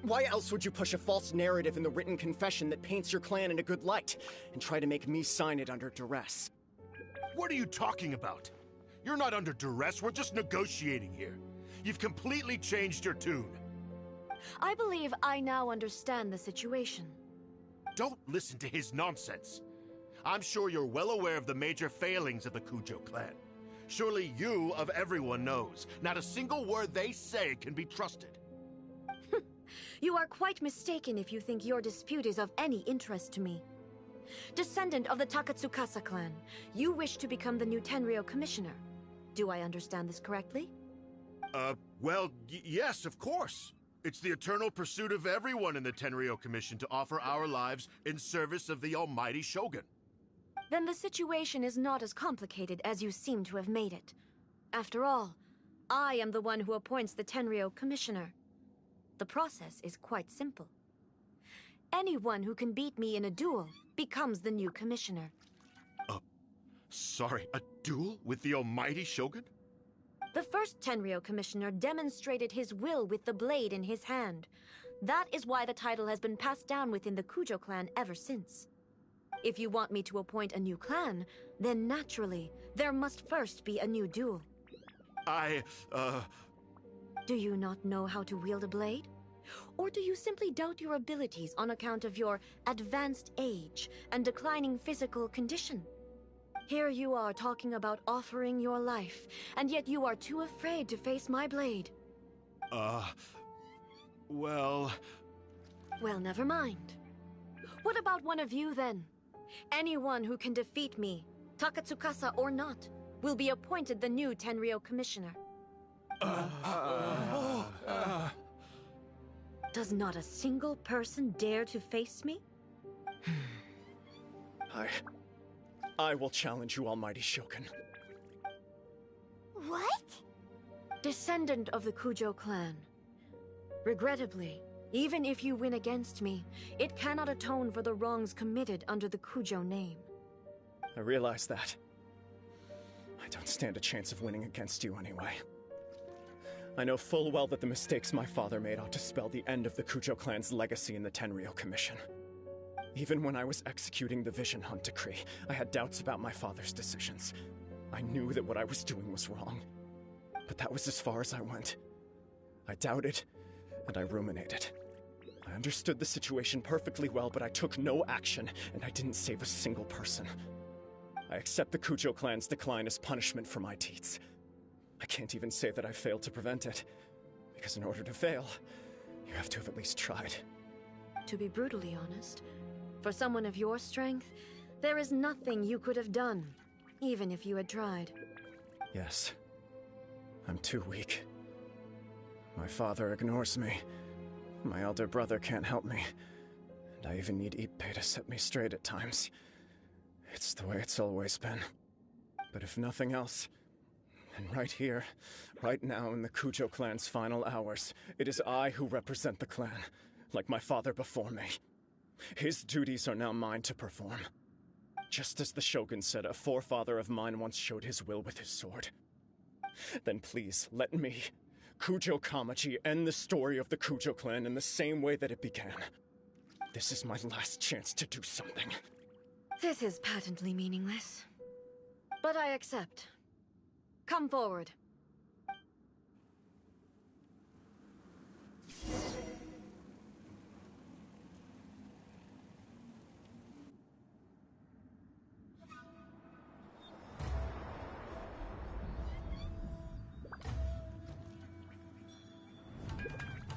Why else would you push a false narrative in the written confession that paints your clan in a good light, and try to make me sign it under duress? What are you talking about? You're not under duress, we're just negotiating here. You've completely changed your tune. I believe I now understand the situation. Don't listen to his nonsense. I'm sure you're well aware of the major failings of the Kujo clan. Surely you, of everyone, knows. Not a single word they say can be trusted. You are quite mistaken if you think your dispute is of any interest to me. Descendant of the Takatsukasa clan, you wish to become the new Tenryou commissioner. Do I understand this correctly? Well, yes, of course. It's the eternal pursuit of everyone in the Tenryou Commission to offer our lives in service of the Almighty Shogun. Then the situation is not as complicated as you seem to have made it. After all, I am the one who appoints the Tenryou commissioner. The process is quite simple. Anyone who can beat me in a duel becomes the new commissioner. Sorry, a duel with the Almighty Shogun? The first Tenryou commissioner demonstrated his will with the blade in his hand. That is why the title has been passed down within the Kujo clan ever since. If you want me to appoint a new clan, then naturally, there must first be a new duel. Do you not know how to wield a blade? Or do you simply doubt your abilities on account of your advanced age and declining physical condition? Here you are talking about offering your life, and yet you are too afraid to face my blade. Well, never mind. What about one of you, then? Anyone who can defeat me, Takatsukasa or not, will be appointed the new Tenryou commissioner. Does not a single person dare to face me? I will challenge you, Almighty Shogun. What? Descendant of the Kujo clan. Regrettably, even if you win against me, it cannot atone for the wrongs committed under the Kujo name. I realize that. I don't stand a chance of winning against you anyway. I know full well that the mistakes my father made ought to spell the end of the Kujo clan's legacy in the Tenryou Commission. Even when I was executing the Vision Hunt Decree, I had doubts about my father's decisions. I knew that what I was doing was wrong. But that was as far as I went. I doubted, and I ruminated. I understood the situation perfectly well, but I took no action, and I didn't save a single person. I accept the Kujo clan's decline as punishment for my deeds. I can't even say that I failed to prevent it, because in order to fail, you have to have at least tried. To be brutally honest, for someone of your strength, there is nothing you could have done, even if you had tried. Yes. I'm too weak. My father ignores me. My elder brother can't help me. And I even need Ippei to set me straight at times. It's the way it's always been. But if nothing else, And right here, right now in the Kujo clan's final hours, it is I who represent the clan, like my father before me. His duties are now mine to perform. Just as the Shogun said, a forefather of mine once showed his will with his sword. Then please, let me, Kujo Kamaji, end the story of the Kujo clan in the same way that it began. This is my last chance to do something. This is patently meaningless. But I accept. Come forward.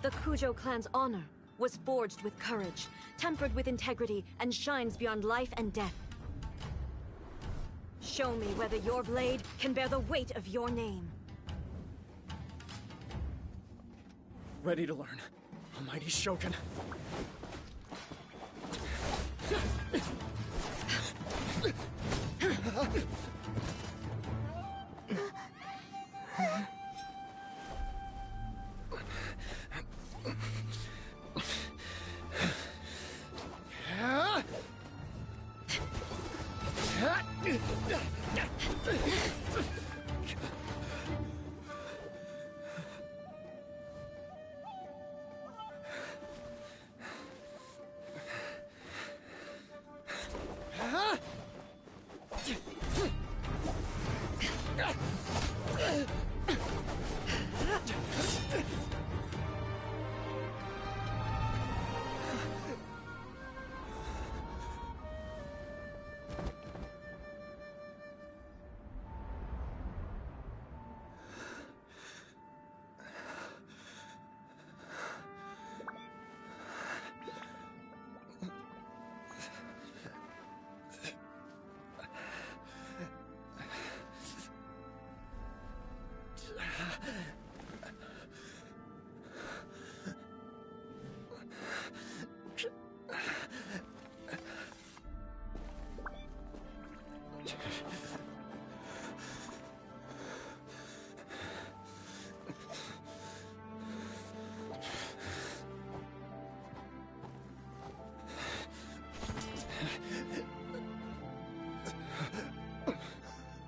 The Kujo clan's honor was forged with courage, tempered with integrity, and shines beyond life and death. Show me whether your blade can bear the weight of your name. Ready to learn, Almighty Shogun.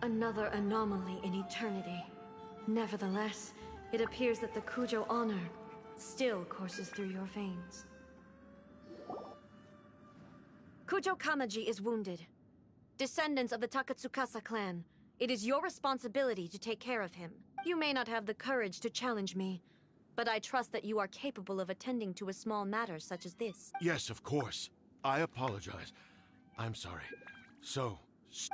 Another anomaly in eternity. Nevertheless, it appears that the Kujo honor still courses through your veins. Kujo Kamaji is wounded. Descendants of the Takatsukasa clan, it is your responsibility to take care of him. You may not have the courage to challenge me, but I trust that you are capable of attending to a small matter such as this. Yes, of course. I apologize. I'm sorry. So,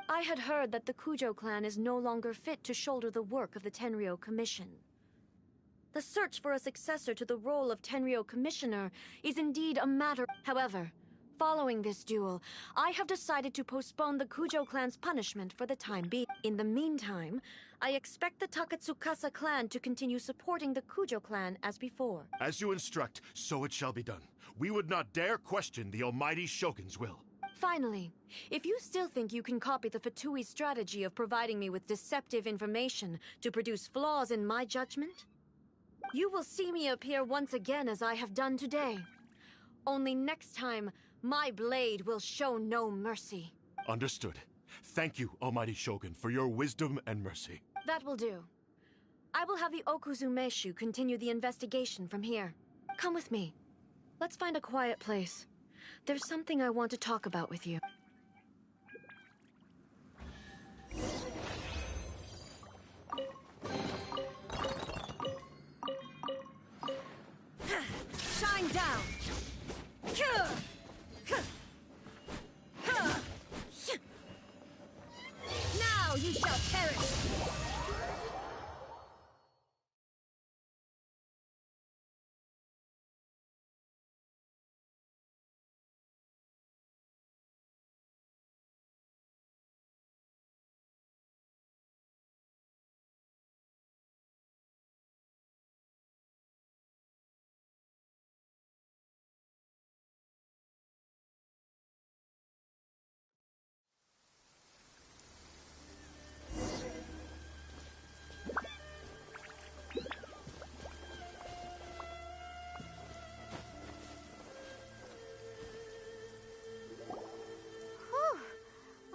I had heard that the Kujo clan is no longer fit to shoulder the work of the Tenryou Commission. The search for a successor to the role of Tenryou Commissioner is indeed a matter. However, following this duel, I have decided to postpone the Kujo clan's punishment for the time being. In the meantime, I expect the Takatsukasa clan to continue supporting the Kujo clan as before. As you instruct, so it shall be done. We would not dare question the Almighty Shogun's will. Finally, if you still think you can copy the Fatui's strategy of providing me with deceptive information to produce flaws in my judgment, you will see me appear once again as I have done today. Only next time, my blade will show no mercy. Understood. Thank you, Almighty Shogun, for your wisdom and mercy. That will do. I will have the Okuzumeshu continue the investigation from here. Come with me. Let's find a quiet place. There's something I want to talk about with you. Shine down! Now you shall perish!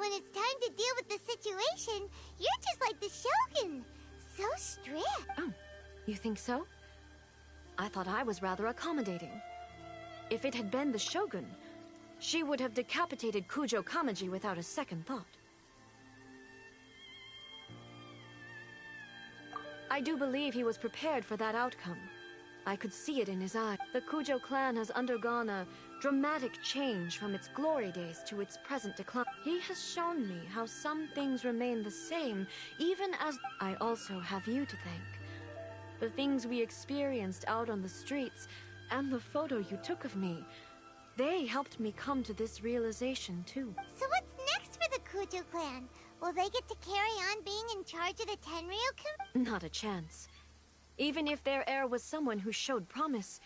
when it's time to deal with the situation, you're just like the Shogun. So strict. Oh, you think so? I thought I was rather accommodating. If it had been the Shogun, she would have decapitated Kujo Kamaji without a second thought. I do believe he was prepared for that outcome. I could see it in his eye. The Kujo clan has undergone a dramatic change from its glory days to its present decline. He has shown me how some things remain the same, even as... I also have you to thank. The things we experienced out on the streets, and the photo you took of me, they helped me come to this realization, too. So what's next for the Kujo clan? Will they get to carry on being in charge of the Tenryukin? Not a chance. Even if their heir was someone who showed promise,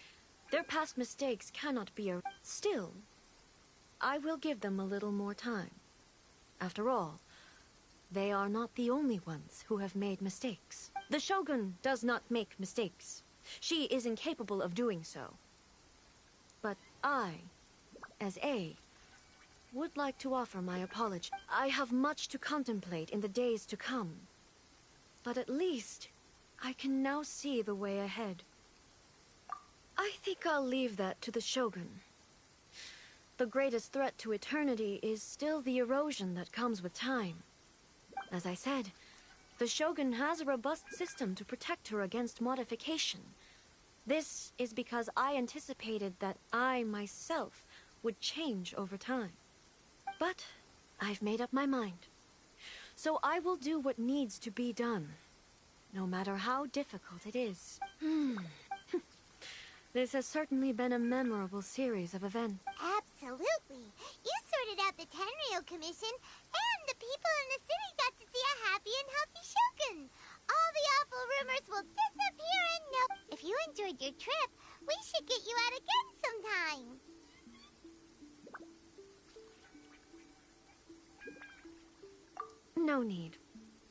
their past mistakes cannot be erased. Still, I will give them a little more time. After all, they are not the only ones who have made mistakes. The Shogun does not make mistakes. She is incapable of doing so. But I, as A, would like to offer my apology. I have much to contemplate in the days to come. But at least, I can now see the way ahead. I think I'll leave that to the Shogun. The greatest threat to eternity is still the erosion that comes with time. As I said, the Shogun has a robust system to protect her against modification. This is because I anticipated that I, myself, would change over time. But I've made up my mind. So I will do what needs to be done, no matter how difficult it is. This has certainly been a memorable series of events. Absolutely. You sorted out the Tenryo Commission, and the people in the city got to see a happy and healthy Shogun. All the awful rumors will disappear and no... If you enjoyed your trip, we should get you out again sometime. No need.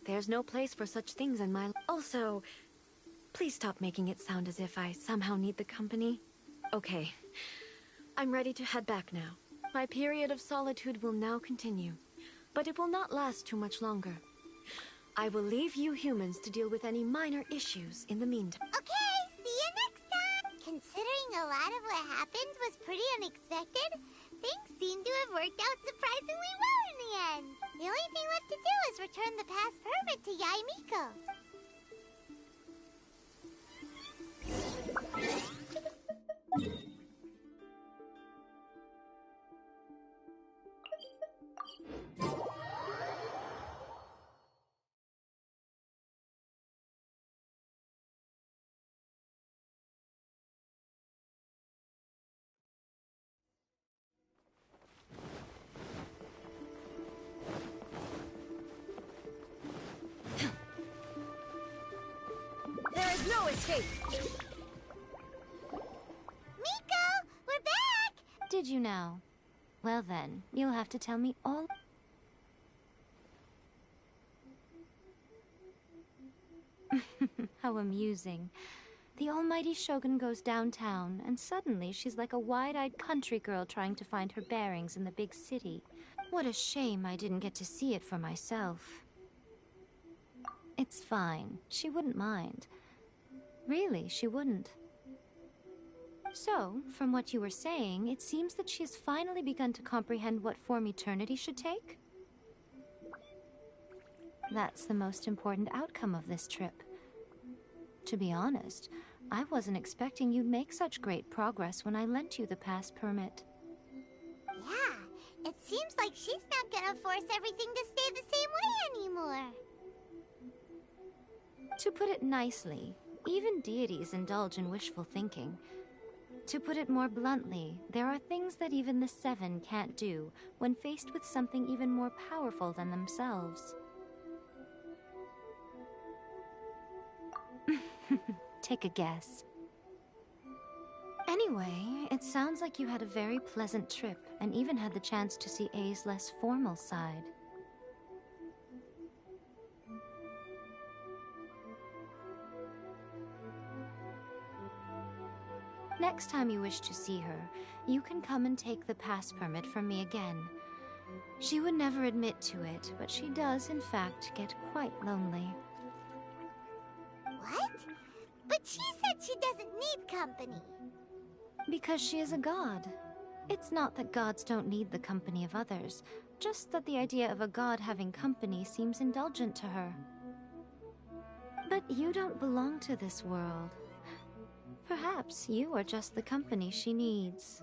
There's no place for such things in my life. Also, please stop making it sound as if I somehow need the company. Okay. I'm ready to head back now. My period of solitude will now continue, but it will not last too much longer. I will leave you humans to deal with any minor issues in the meantime. Okay, see you next time! Considering a lot of what happened was pretty unexpected, things seem to have worked out surprisingly well in the end. The only thing left to do is return the past permit to Yae Miko. There is no escape! Miko, we're back! Did you now? Well then, you'll have to tell me all... How amusing. The almighty Shogun goes downtown, and suddenly she's like a wide-eyed country girl trying to find her bearings in the big city. What a shame I didn't get to see it for myself. It's fine. She wouldn't mind. Really, she wouldn't. So, from what you were saying, it seems that she has finally begun to comprehend what form eternity should take? That's the most important outcome of this trip. To be honest, I wasn't expecting you'd make such great progress when I lent you the pass permit. Yeah, it seems like she's not gonna force everything to stay the same way anymore. To put it nicely, even deities indulge in wishful thinking. To put it more bluntly, there are things that even the Seven can't do when faced with something even more powerful than themselves. Take a guess. Anyway, it sounds like you had a very pleasant trip and even had the chance to see A's less formal side. Next time you wish to see her, you can come and take the pass permit from me again. She would never admit to it, but she does, in fact, get quite lonely. What? But she said she doesn't need company. Because she is a god. It's not that gods don't need the company of others, just that the idea of a god having company seems indulgent to her. But you don't belong to this world. Perhaps you are just the company she needs.